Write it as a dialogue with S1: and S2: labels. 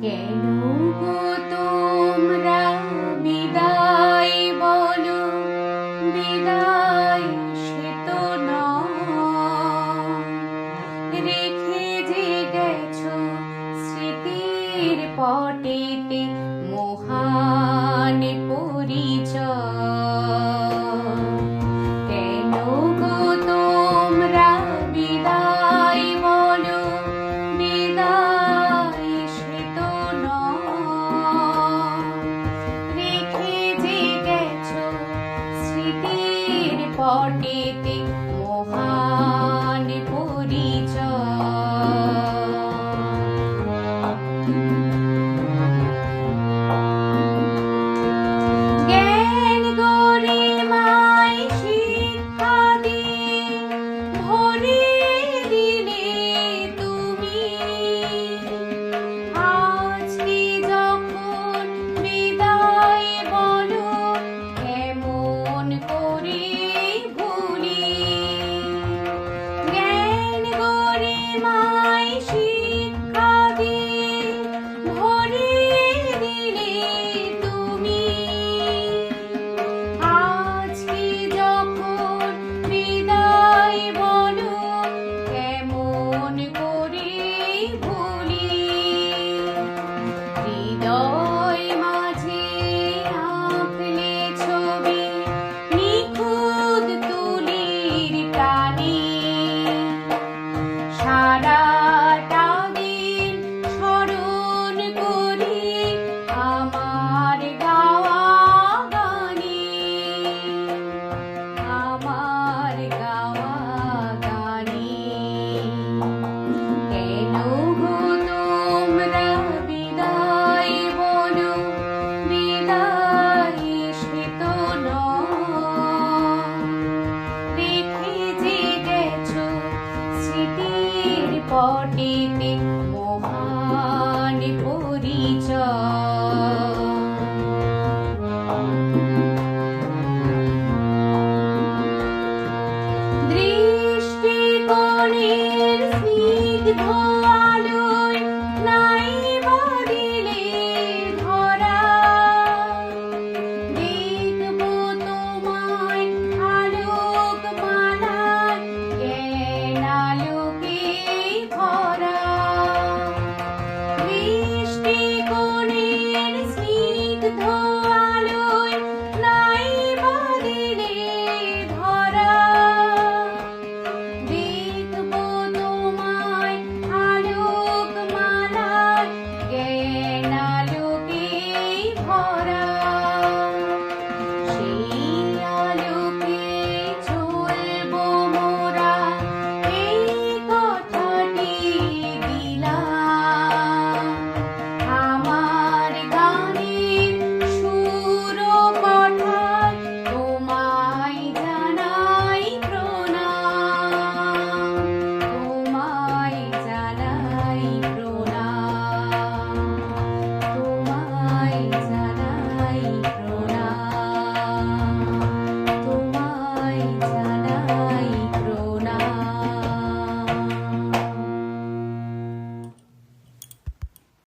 S1: কেন গো তোমরা বিদায় বলো, বিদায় সে তো নয়, রেখে যে গেছো স্মৃতির পটেতে মহান পরিচয়। কেন গো তোমরা বিদায় বলো, বিদায় সে তো নয়, রেখে যে গেছো স্মৃতির পটেতে মহান জ্ঞান গরিমায় শিক্ষা দিয়ে ভরিয়ে দিলে তুমি, আজকে যখন বিদায় বলো কেমন করে ভুলি। জ্ঞান গরিমায় শিক্ষা দিয়ে ভরিয়ে দিলে তুমি, আজকে যখন বিদায় বলো কেমন করে ভুলি। হৃদয় মাঝে আঁকলে ছবি নিখুঁত তুলির টানে, সারাটা দিন স্মরণ করি আমার গাওয়া গানে, আমার গাওয়া গানে। কেন গো তোমরা বিদায় বলো, বিদায় সে তো নয়, রেখে যে গেছো স্মৃতির পটেতে মহান পরিচয়। দৃষ্টিকোণের স্নিগ্ধ